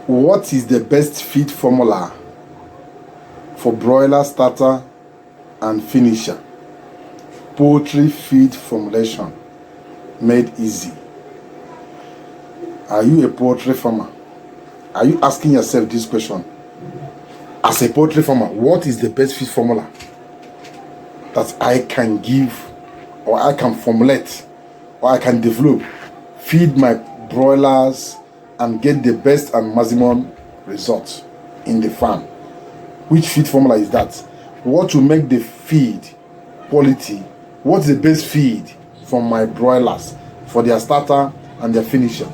What is the best feed formula for broiler starter and finisher? Poultry feed formulation made easy. Are you a poultry farmer? Are you asking yourself this question? As a poultry farmer, what is the best feed formula that I can give, or I can formulate, or I can develop, feed my broilers and get the best and maximum results in the farm? Which feed formula is that? What will make the feed quality? What's the best feed for my broilers, for their starter and their finisher?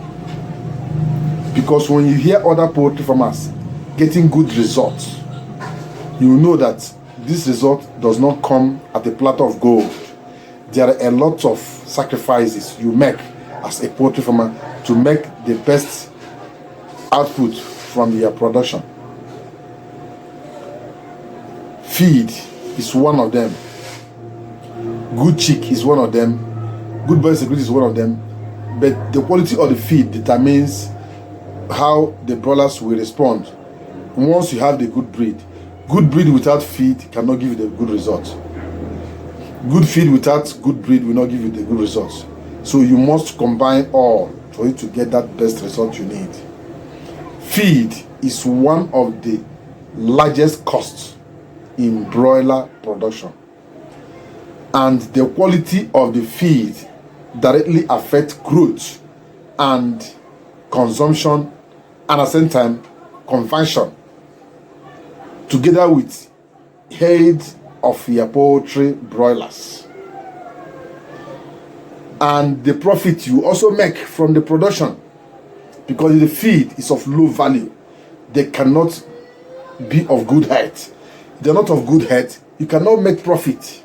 Because when you hear other poultry farmers getting good results, you know that this result does not come at a platter of gold. There are a lot of sacrifices you make as a poultry farmer to make the best output from your production. Feed is one of them. Good chick is one of them. Good biosecurity is one of them. But the quality of the feed determines how the broilers will respond once you have the good breed. Good breed without feed cannot give you the good results. Good feed without good breed will not give you the good results. So you must combine all for you to get that best result you need. Feed is one of the largest costs in broiler production, and the quality of the feed directly affects growth and consumption, and at the same time conversion, together with head of your poultry broilers, and the profit you also make from the production. Because the feed is of low value, they cannot be of good health. They're not of good health, you cannot make profit.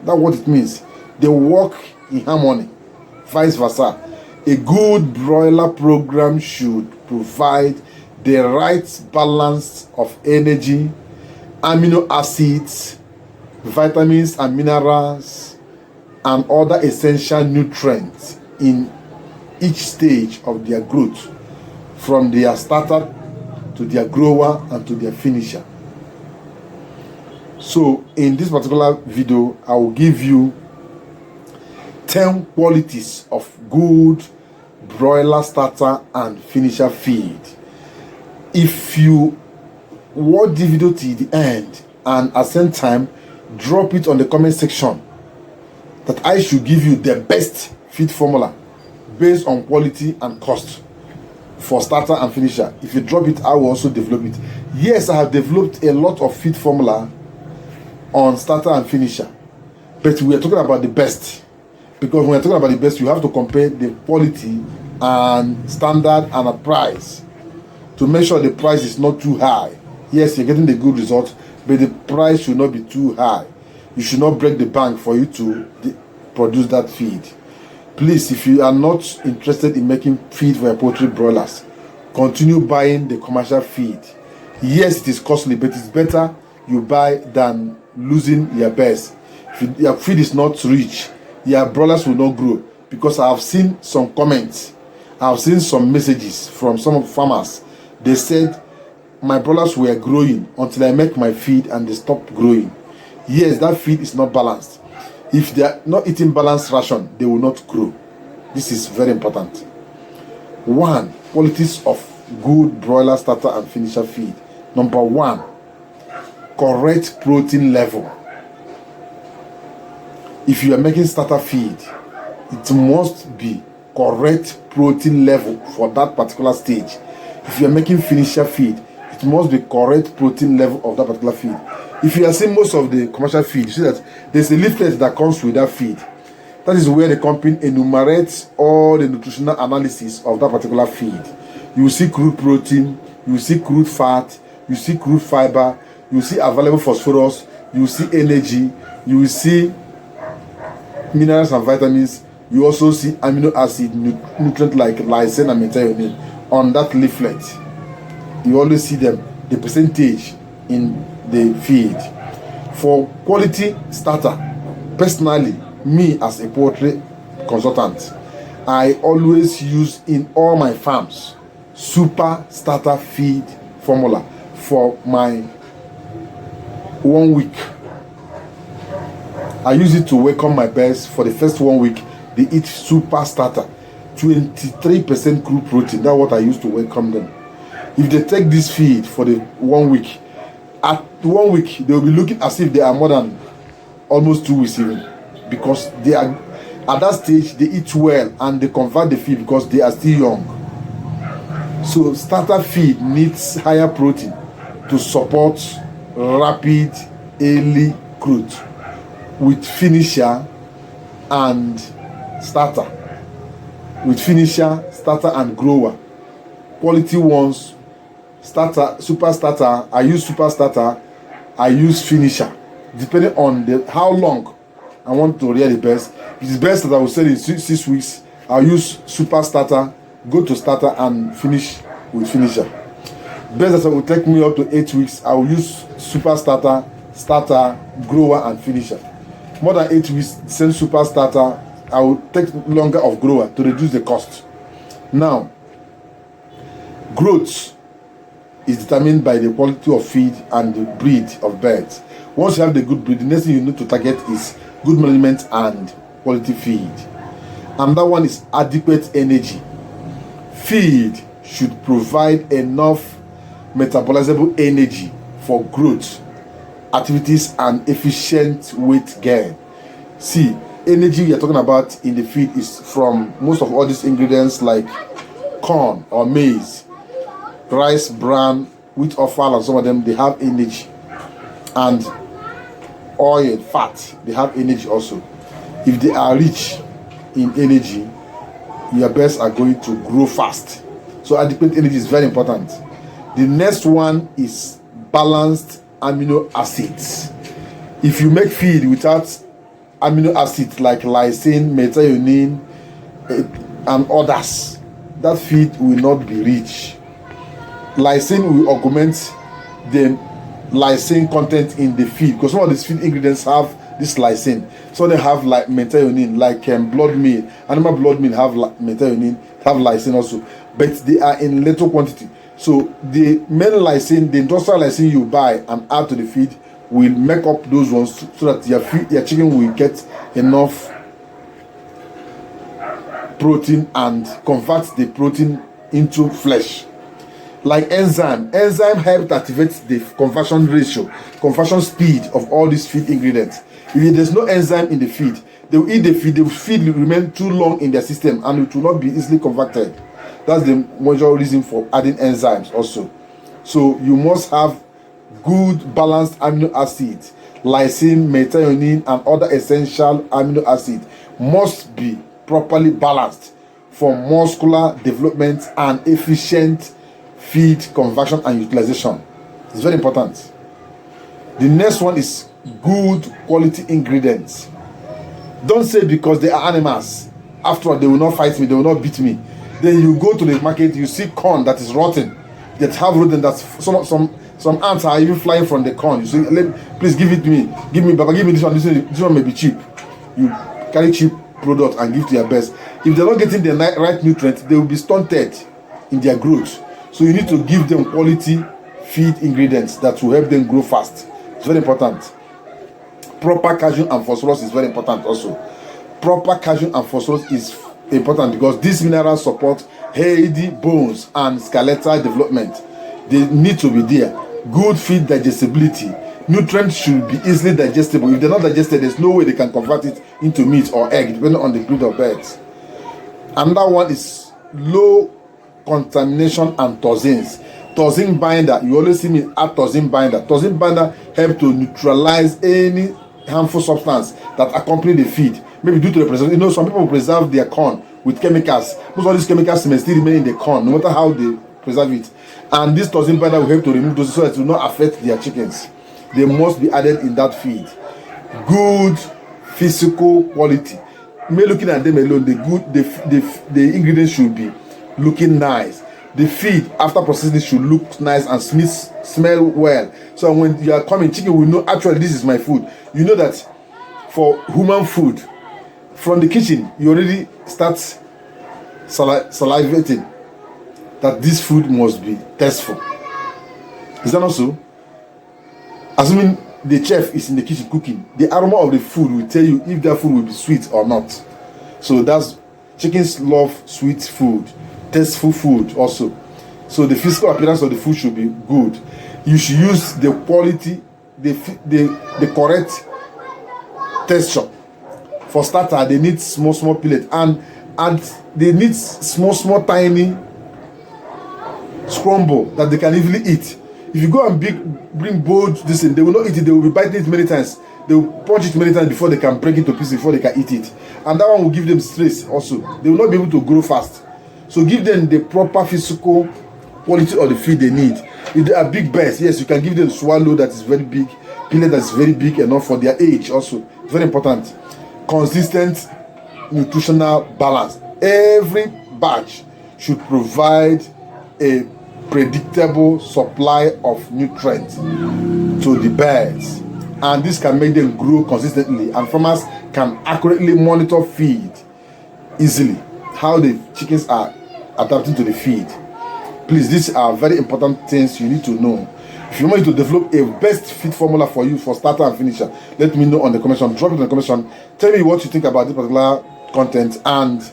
That's what it means. They work in harmony, vice versa. A good broiler program should provide the right balance of energy, amino acids, vitamins and minerals, and other essential nutrients in each stage of their growth, from their starter to their grower and to their finisher. So in this particular video, I will give you 10 qualities of good broiler starter and finisher feed. If you watch the video to the end and at the same time drop it on the comment section that I should give you the best feed formula based on quality and cost for starter and finisher, if you drop it, I will also develop it. Yes, I have developed a lot of feed formula on starter and finisher, but we are talking about the best, because when we're talking about the best, you have to compare the quality and standard and a price to make sure the price is not too high. Yes, you're getting the good result, but the price should not be too high. You should not break the bank for you to produce that feed. Please, if you are not interested in making feed for your poultry broilers, continue buying the commercial feed. Yes, it is costly, but it's better you buy than losing your best. If your feed is not rich, your broilers will not grow. Because I have seen some comments, I have seen some messages from some of farmers. They said, my broilers were growing until I make my feed and they stopped growing. Yes, that feed is not balanced. If they are not eating balanced ration, they will not grow. This is very important. 1. Qualities of good broiler starter and finisher feed. Number 1, correct protein level. If you are making starter feed, it must be correct protein level for that particular stage. If you are making finisher feed, it must be correct protein level of that particular feed. If you are seeing most of the commercial feed, you see that there's a leaflet that comes with that feed. That is where the company enumerates all the nutritional analysis of that particular feed. You will see crude protein, you will see crude fat, you see crude fiber, you will see available phosphorus, you will see energy, you will see minerals and vitamins, you also see amino acid nutrient like lysine and methionine on that leaflet. You always see them, the percentage in the feed. For quality starter, personally, me as a poultry consultant, I always use in all my farms super starter feed formula for my 1 week. I use it to welcome my birds. For the first 1 week, they eat super starter, 23% crude protein. That's what I use to welcome them. If they take this feed for the 1 week, at 1 week they will be looking as if they are more than almost 2 weeks even, because they are at that stage. They eat well and they convert the feed because they are still young. So starter feed needs higher protein to support rapid early growth with finisher and starter, and grower. Quality ones, starter, super starter. I use super starter, I use finisher, depending on how long I want to rear the best. If it's best that I will sell in 6 weeks, I'll use super starter, go to starter and finish with finisher. Best that will take me up to 8 weeks, I will use super starter, grower and finisher. More than 8 weeks, send super starter. I will take longer of grower to reduce the cost. Now, growth is determined by the quality of feed and the breed of birds. Once you have the good breed, the next thing you need to target is good management and quality feed. And that one is adequate energy. Feed should provide enough metabolizable energy for growth activities and efficient weight gain. See, energy we are talking about in the feed is from most of all these ingredients like corn or maize, rice, bran, wheat, offal, and some of them, they have energy. And oil, fat, they have energy also. If they are rich in energy, your birds are going to grow fast. So adequate energy is very important. The next one is balanced amino acids. If you make feed without amino acids like lysine, methionine, and others, that feed will not be rich. Lysine will augment the lysine content in the feed, because some of these feed ingredients have this lysine. So they have like methionine, like blood meal. Animal blood meal have methionine, have lysine also, but they are in little quantity. So the main lysine, the industrial lysine you buy and add to the feed, will make up those ones so that your chicken will get enough protein and convert the protein into flesh. Like enzyme helps activate the conversion speed of all these feed ingredients. If there's no enzyme in the feed, they will eat the feed, the feed will remain too long in their system and it will not be easily converted. That's the major reason for adding enzymes also. So you must have good balanced amino acids. Lysine, methionine, and other essential amino acids must be properly balanced for muscular development and efficient feed conversion and utilization. It's very important. The next one is good quality ingredients. Don't say because they are animals, after all, they will not fight me, they will not beat me. Then you go to the market, you see corn that is rotten, that have rodent, that's some ants are even flying from the corn. You say, please give it to me, Baba, give me this one. This one may be cheap. You carry cheap product and give to your best. If they're not getting the right nutrients, they will be stunted in their growth. So you need to give them quality feed ingredients that will help them grow fast. It's very important. Proper calcium and phosphorus is very important also. Proper calcium and phosphorus is important because these minerals support healthy bones and skeletal development. They need to be there. Good feed digestibility. Nutrients should be easily digestible. If they're not digested, there's no way they can convert it into meat or egg, depending on the breed of birds. Another one is low contamination and toxins. Toxin binder, you always see me add toxin binder. Toxin binder help to neutralize any harmful substance that accompany the feed. Maybe due to the preservation. Some people preserve their corn with chemicals. Most of these chemicals may still remain in the corn, no matter how they preserve it. And this toxin binder will help to remove those so that it will not affect their chickens. They must be added in that feed. Good physical quality. Me looking at them alone, the ingredients should be looking nice. The feed after processing should look nice and smell well. So when you are coming, chicken will know actually this is my food. You know that for human food, from the kitchen you already start salivating. that this food must be tasteful. Is that not so? Assuming the chef is in the kitchen cooking, the aroma of the food will tell you if that food will be sweet or not. So that's chickens love sweet food, tasteful food also. So the physical appearance of the food should be good. You should use the quality, the correct texture. For starter, they need small pellet, and they need small tiny scramble that they can easily eat. If you go and bring bold this thing, they will not eat it. They will be biting it many times. They will punch it many times before they can break it to pieces, before they can eat it. And that one will give them stress also. They will not be able to grow fast. So give them the proper physical quality of the feed they need. If they are big birds, yes, you can give them swallow that is very big, pellet that is very big enough for their age also. Very important. Consistent nutritional balance. Every batch should provide a predictable supply of nutrients to the birds, and this can make them grow consistently, and farmers can accurately monitor feed easily, how the chickens are adapting to the feed. Please, these are very important things you need to know. If you want me to develop a best feed formula for you for starter and finisher, let me know on the comment section. Drop it in the comment section. Tell me what you think about this particular content, and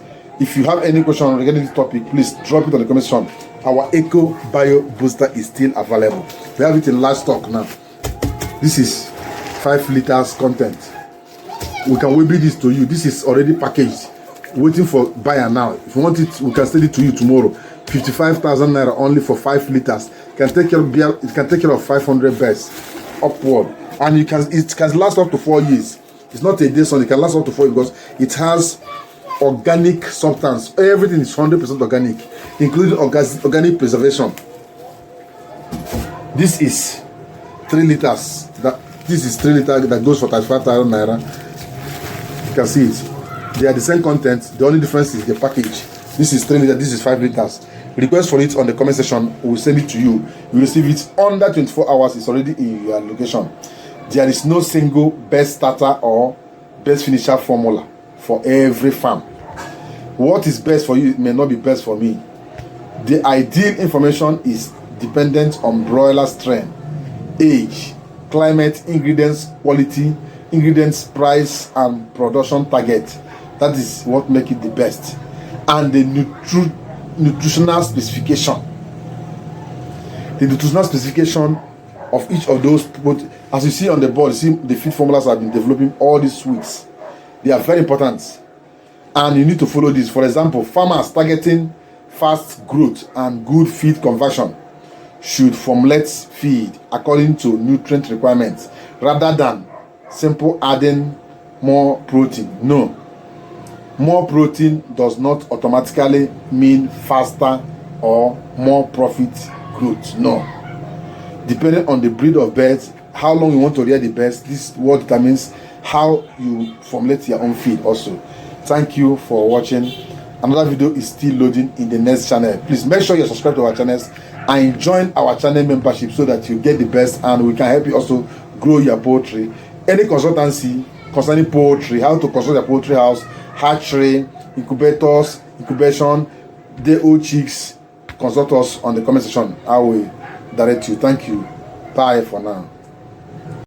if you have any question regarding this topic, please drop it on the comment section. Our Eco Bio Booster is still available. We have it in large stock now. This is 5 liters content. We can web this to you. This is already packaged, waiting for buyer now. If you want it, we can sell it to you tomorrow. 55,000 naira only for 5 liters. It can take care of 500 birds upward, and it can last up to 4 years. It's not a day, so it can last up to 4 years because it has organic substance. Everything is 100% organic, including organic preservation. This is 3 liters. This is 3 liters that goes for 35,000 naira. You can see it. They are the same content. The only difference is the package. This is 3 liters. This is 5 liters. Request for it on the comment section. We will send it to you. You will receive it under 24 hours. It's already in your location. There is no single best starter or best finisher formula for every farm. What is best for you may not be best for me. The ideal information is dependent on broiler strain, age, climate, ingredients quality, ingredients price, and production target. That is what makes it the best. And the nutritional specification. The nutritional specification of each of those, as you see on the board, you see the feed formulas have been developing all these weeks. They are very important, and you need to follow this. For example, farmers targeting fast growth and good feed conversion should formulate feed according to nutrient requirements rather than simple adding more protein. No, more protein does not automatically mean faster or more profit growth. No, depending on the breed of birds, how long you want to rear the birds, this is what determines how you formulate your own feed also. Thank you for watching. Another video is still loading in the next channel. Please make sure you subscribe to our channels and join our channel membership so that you get the best, and we can help you also grow your poultry. Any consultancy concerning poultry, how to construct your poultry house, hatchery, incubators, incubation, day-old chicks, consult us on the comment section. I will direct you. Thank you. Bye for now.